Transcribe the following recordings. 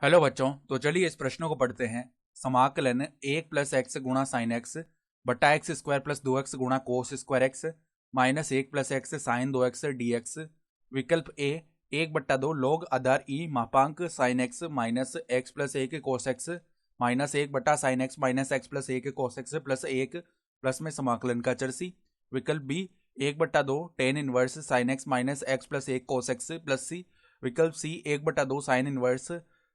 Hello बच्चों, तो चलिए इस प्रश्न को पढ़ते हैं। समाकलन 1 + x गुणा साइन एक्स बटा एक्स स्क्वायर प्लस 2x गुणा cos square x minus 1 + x sine 2x dx। विकल्प ए 1/2 लॉग आधार ई मापांक sine x minus x plus 1 cos x minus 1 बटा sine x minus x plus 1 cos x plus 1 plus में समाकलन का चर C. विकल्प B 1/2 tan inverse sign x minus x plus 1 cos x plus सी। विकल्प C 1/2 sin inverse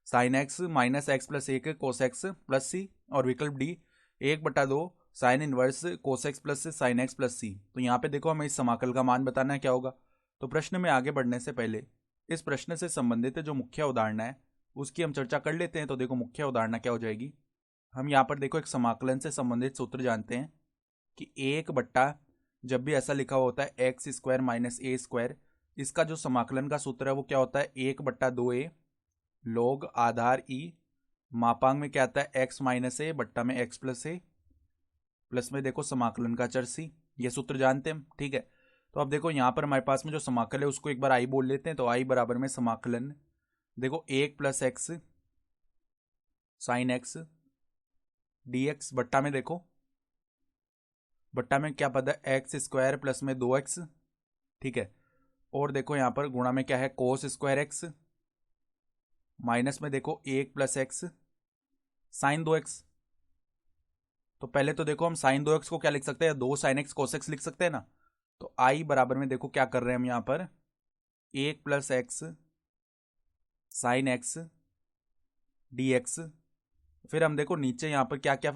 sign x minus x plus 1 cos x plus C. और विकल्प D 1/2 sin inverse cos x plus sin x plus C. तो यहाँ पे देखो हमें इस समाकल का मान बताना है क्या होगा। तो प्रश्न में आगे बढ़ने से पहले इस प्रश्न से संबंधित जो मुख्य उदाहरणा है उसकी हम चर्चा कर लेते हैं। तो देखो मुख्य उदाहरणा क्या हो जाएगी। हम यहाँ पर देखो एक समाकलन से संबंधित सूत्र जानते हैं कि 1/, जब भी ऐसा लिखा हुआ होता है एक्स स्क्वायर माइनस ए स्क्वायर, इसका जो समाकलन का सूत्र है वो क्या होता है 1/2a लोग आधार ई मापांक में क्या आता है एक्स माइनस ए बट्टा में एक्स प्लस ए प्लस में देखो समाकलन का चर सी। ये सूत्र जानते हैं हम, ठीक है। तो अब देखो यहाँ पर हमारे पास में जो समाकल है उसको एक बार आई बोल लेते हैं। तो आई बराबर में समाकलन देखो 1 + x साइन एक्स dx बट्टा में देखो बट्टा में क्या पद है एक्स स्क्वायर प्लस में 2x, ठीक है। और देखो यहाँ पर गुणा में क्या है कोस स्क्वायर एक्स माइनस में देखो 1 + x साइन 2x। तो पहले तो देखो हम साइन 2x को क्या लिख सकते हैं 2 साइन एक्स कोस एक्स लिख सकते हैं ना। तो आई बराबर में देखो क्या कर रहे हैं हम यहाँ पर 1 + x साइन एक्स dx। फिर हम देखो नीचे यहाँ पर क्या क्या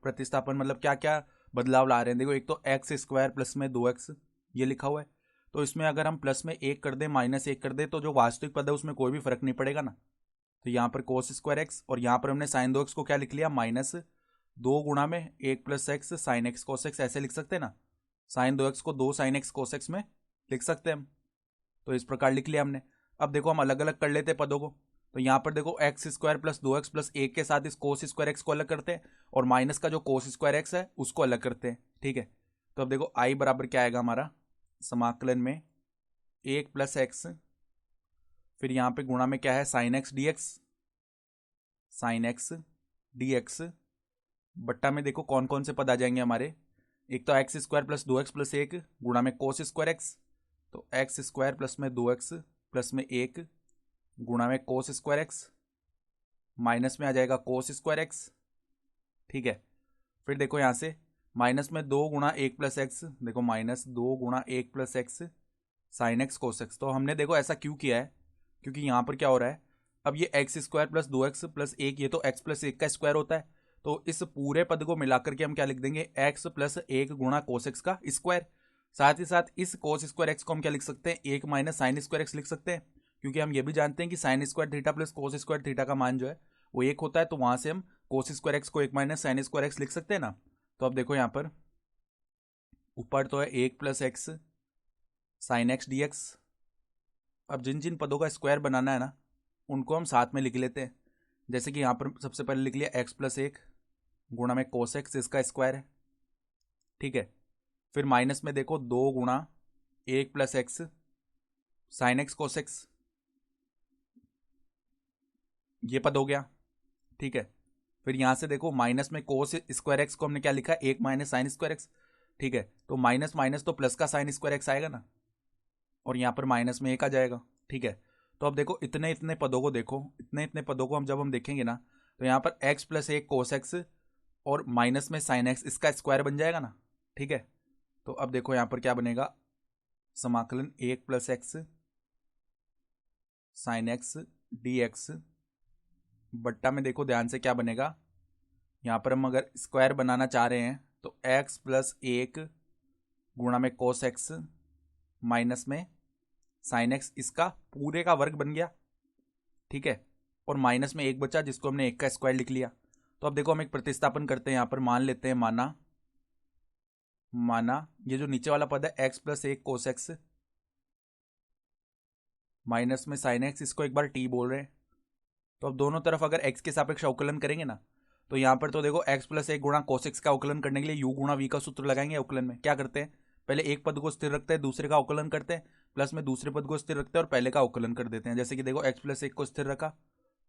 प्रतिस्थापन मतलब क्या क्या बदलाव ला रहे हैं। देखो एक तो एक्स स्क्वायर प्लस में 2x ये लिखा हुआ है। तो इसमें अगर हम प्लस में 1 कर दें माइनस 1 कर दें तो जो वास्तविक पद है उसमें कोई भी फर्क नहीं पड़ेगा ना। तो यहाँ पर कोस स्क्वायर एक्स और यहाँ पर हमने साइन 2x को क्या लिख लिया माइनस 2 गुणा में 1 + x sine x cos x ऐसे लिख सकते हैं ना। साइन 2x को 2 साइन एक्स कोस एक्स में लिख सकते हैं हम। तो इस प्रकार लिख लिया हमने। अब देखो हम अलग अलग कर लेते हैं पदों को। तो यहाँ पर देखो x square plus 2x plus 1 के साथ इस कोस स्क्वायर एक्स को अलग करते हैं और माइनस का जो कोस स्क्वायर एक्स है उसको अलग करते हैं, ठीक है। तो अब देखो आई बराबर क्या आएगा हमारा समाकलन में 1 + x फिर यहाँ पे गुणा में क्या है साइन एक्स dx बट्टा में देखो कौन कौन से पद आ जाएंगे हमारे। एक तो x square plus 2x plus 1 गुणा में कोस स्क्वायर एक्स। तो एक्स स्क्वायर प्लस में 2x प्लस में 1 गुणा में कोस स्क्वायर एक्स माइनस में आ जाएगा कोस स्क्वायर एक्स, ठीक है। फिर देखो यहाँ से माइनस में 2 गुणा 1 + x देखो माइनस 2 गुणा 1 + x sine x cos x. तो हमने देखो ऐसा क्यों किया है क्योंकि यहाँ पर क्या हो रहा है अब ये x square plus 2x plus 1 ये तो x प्लस 1 का स्क्वायर होता है। तो इस पूरे पद को मिलाकर के हम क्या लिख देंगे x प्लस 1 गुणा कोस एक्स का स्क्वायर। साथ ही साथ इस कोस स्क्वायर एक्स को हम क्या लिख सकते हैं 1 माइनस साइन स्क्वायर एक्स लिख सकते हैं। क्योंकि हम ये भी जानते हैं कि sine square theta plus cos square theta का मान जो है वो 1 होता है। तो वहां से हम कोस स्क्वायर एक्स को 1 माइनस साइन स्क्वायर एक्स लिख सकते हैं ना। तो अब देखो यहाँ पर ऊपर तो है 1 + x साइन एक्स dx। अब जिन जिन पदों का स्क्वायर बनाना है ना उनको हम साथ में लिख लेते हैं। जैसे कि यहाँ पर सबसे पहले लिख लिया x + 1 गुणा में कोस एक्स इसका स्क्वायर है, ठीक है। फिर माइनस में देखो 2 गुणा 1 + x sine x cos x ये पद हो गया, ठीक है। फिर यहाँ से देखो माइनस में कोस स्क्वायर एक्स को हमने क्या लिखा 1 माइनस साइन स्क्वायर एक्स, ठीक है। तो माइनस माइनस तो प्लस का साइन स्क्वायर एक्स आएगा ना और यहाँ पर माइनस में 1 आ जाएगा, ठीक है। तो अब देखो इतने इतने पदों को देखो इतने इतने पदों को हम जब हम देखेंगे ना तो यहाँ पर x + 1 कोस एक्स और माइनस में साइन एक्स इसका स्क्वायर बन जाएगा ना, ठीक है। तो अब देखो यहाँ पर क्या बनेगा समाकलन 1 + x साइन एक्स dx बट्टा में देखो ध्यान से क्या बनेगा। यहाँ पर हम अगर स्क्वायर बनाना चाह रहे हैं तो x + 1 गुणा में कोस एक्स माइनस में साइन एक्स इसका पूरे का वर्ग बन गया, ठीक है। और माइनस में 1 बचा जिसको हमने 1 का स्क्वायर लिख लिया। तो अब देखो हम एक प्रतिस्थापन करते हैं। यहाँ पर मान लेते हैं माना ये जो नीचे वाला पद है x + 1 कोस एक्स माइनस में साइन एक्स इसको एक बार t बोल रहे हैं। तो अब दोनों तरफ अगर x के सापेक्ष अवकलन करेंगे ना तो यहाँ पर तो देखो x + 1 गुणा कोस एक्स का अवकलन करने के लिए u गुणा v का सूत्र लगाएंगे। अवकलन में क्या करते हैं पहले एक पद को स्थिर रखते हैं दूसरे का अवकलन करते हैं प्लस में दूसरे पद को स्थिर रखते हैं और पहले का अवकलन कर देते हैं। जैसे कि देखो x + 1 को स्थिर रखा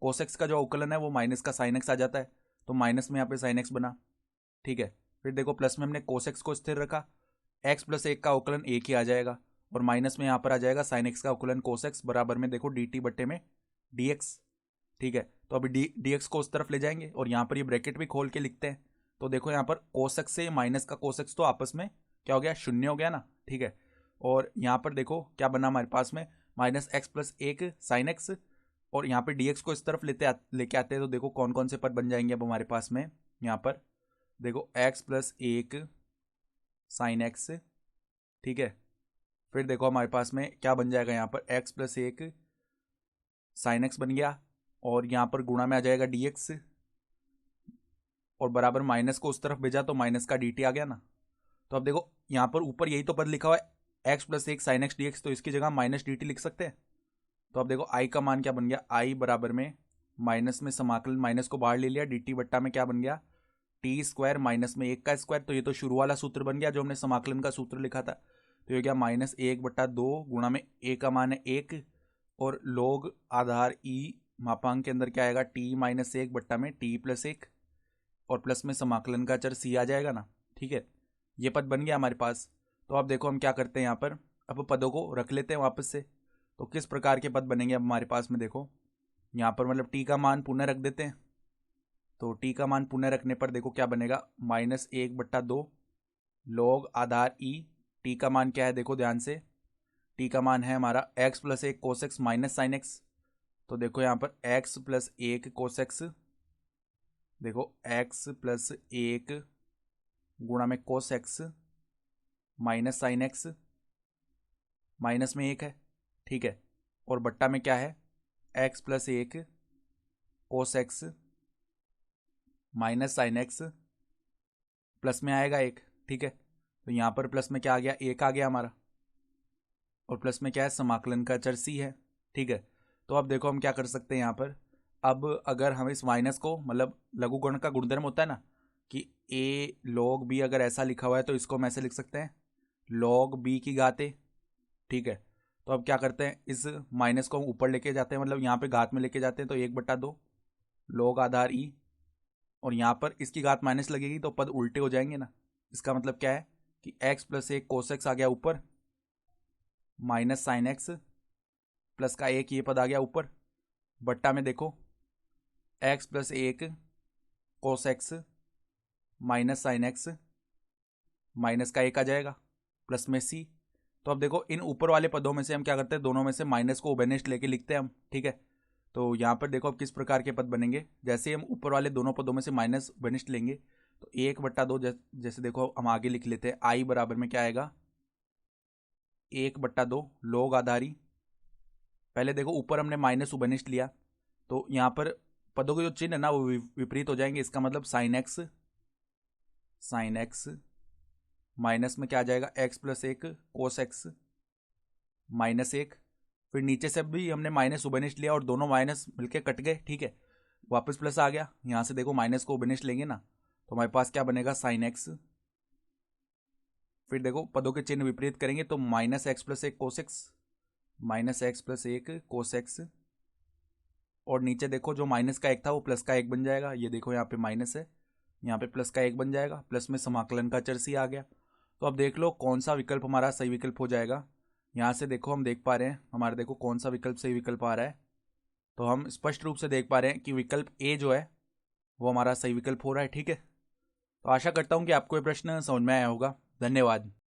कोस एक्स का जो अवकलन है वो माइनस का साइन एक्स आ जाता है, तो माइनस में यहाँ पे साइन एक्स बना, ठीक है। फिर देखो प्लस में हमने कोस एक्स को स्थिर रखा, एक्स प्लस एक का अवकलन एक ही आ जाएगा, और माइनस में यहाँ पर आ जाएगा साइन एक्स का अवकलन कोस एक्स बराबर में देखो डी टी बट्टे में डी एक्स, ठीक है। तो अभी डी एक्स को उस तरफ ले जाएंगे और यहाँ पर ये ब्रैकेट भी खोल के लिखते हैं। तो देखो यहाँ पर कोस एक्स से माइनस का कोस एक्स तो आपस में क्या हो गया, शून्य हो गया ना, ठीक है। और यहाँ पर देखो क्या बना हमारे पास में, माइनस एक्स प्लस एक साइन एक्स, और यहाँ पे डी एक्स को इस तरफ लेके आते हैं, तो देखो कौन कौन से पद बन जाएंगे अब हमारे पास में। यहाँ पर देखो एक्स प्लस एक साइन एक्स, ठीक है। फिर देखो हमारे पास में क्या बन जाएगा, यहाँ पर एक्स प्लस एक साइन एक्स बन गया, और यहाँ पर गुणा में आ जाएगा डी एक्स, और बराबर माइनस को उस तरफ भेजा तो माइनस का डी टी आ गया ना। तो अब देखो यहाँ पर ऊपर यही तो पद लिखा हुआ है एक्स प्लस एक साइन एक्स डी एक्स, तो इसकी जगह माइनस डी टी लिख सकते हैं। तो अब देखो आई का मान क्या बन गया, आई बराबर में माइनस में समाकलन, माइनस को बाहर ले लिया, डी टी बट्टा में क्या बन गया, टी स्क्वायर माइनस में एक का स्क्वायर, तो ये तो शुरू वाला सूत्र बन गया जो हमने समाकलन का सूत्र लिखा था। तो ये क्या माइनस एक बट्टा दो गुणा में ए का मान है एक, और लोग आधार ई मापांक के अंदर क्या आएगा, टी माइनस एक बट्टा में टी प्लस एक, और प्लस में समाकलन का चर सी आ जाएगा ना, ठीक है। ये पद बन गया हमारे पास। तो अब देखो हम क्या करते हैं यहाँ पर, अब पदों को रख लेते हैं वापस से। तो किस प्रकार के पद बनेंगे अब हमारे पास में, देखो यहाँ पर मतलब टी का मान पुनः रख देते हैं। तो टी का मान पुनः रखने पर देखो क्या बनेगा, माइनस एक बट्टा दो लॉग आधार ई, टी का मान क्या है देखो ध्यान से, टी का मान है हमारा एक्स प्लस एक कोस एक्स माइनस साइन एक्स। तो देखो यहाँ पर एक्स प्लस एक कोस एक्स, देखो एक्स प्लस एक गुणा में कोस x minus sign x, minus में एक है, ठीक है, और बट्टा में क्या है, एक्स प्लस एक कोस x minus sign x, plus में आएगा एक, ठीक है। तो यहाँ पर प्लस में क्या आ गया, एक आ गया हमारा, और प्लस में क्या है, समाकलन का चर सी है, ठीक है। तो अब देखो हम क्या कर सकते हैं यहाँ पर, अब अगर हम इस माइनस को, मतलब लघुगुणन का गुणधर्म होता है ना कि ए लॉग बी, अगर ऐसा लिखा हुआ है तो इसको हम ऐसे लिख सकते हैं लॉग बी की घात ए, ठीक है। तो अब क्या करते हैं, इस माइनस को हम ऊपर लेके जाते हैं, मतलब यहाँ पे घात में लेके जाते हैं, तो एक बट्टा दो लॉग आधार ई, और यहाँ पर इसकी घात माइनस लगेगी तो पद उल्टे हो जाएंगे ना। इसका मतलब क्या है कि एक्स प्लस एक कोस एक्स आ गया ऊपर, माइनस साइन एक्स प्लस का एक ये पद आ गया ऊपर, बट्टा में देखो एक्स प्लस एक कोस x minus sign x, minus का एक आ जाएगा, प्लस में सी। तो अब देखो इन ऊपर वाले पदों में से हम क्या करते हैं, दोनों में से माइनस को उभयनिष्ठ लेके लिखते हैं हम, ठीक है। तो यहाँ पर देखो अब किस प्रकार के पद बनेंगे, जैसे हम ऊपर वाले दोनों पदों में से माइनस उभयनिष्ठ लेंगे तो एक बट्टा दो, जैसे देखो हम आगे लिख लेते हैं, आई बराबर में क्या आएगा, एक बट्टा दो लॉग आधारी, पहले देखो ऊपर हमने माइनस उभयनिष्ठ लिया तो यहाँ पर पदों के जो चिन्ह है ना वो विपरीत हो जाएंगे। इसका मतलब साइन एक्स माइनस में क्या आ जाएगा, एक्स प्लस एक कोस एक्स माइनस एक, फिर नीचे से भी हमने माइनस उभयनिष्ठ लिया और दोनों माइनस मिलके कट गए, ठीक है, वापस प्लस आ गया। यहाँ से देखो माइनस को उभयनिष्ठ लेंगे ना तो हमारे पास क्या बनेगा, साइन एक्स, फिर देखो पदों के चिन्ह विपरीत करेंगे तो माइनस एक्स प्लस एक कोस एक्स, माइनस एक्स प्लस एक कोस एक्स, और नीचे देखो जो माइनस का एक था वो प्लस का एक बन जाएगा, ये देखो यहाँ पे माइनस है, यहाँ पे प्लस का एक बन जाएगा, प्लस में समाकलन का चर सी आ गया। तो अब देख लो कौन सा विकल्प हमारा सही विकल्प हो जाएगा। यहाँ से देखो हम देख पा रहे हैं हमारे, देखो कौन सा विकल्प सही विकल्प आ रहा है, तो हम स्पष्ट रूप से देख पा रहे हैं कि विकल्प ए जो है वो हमारा सही विकल्प हो रहा है, ठीक है। तो आशा करता हूँ कि आपको ये प्रश्न समझ में आया होगा। धन्यवाद।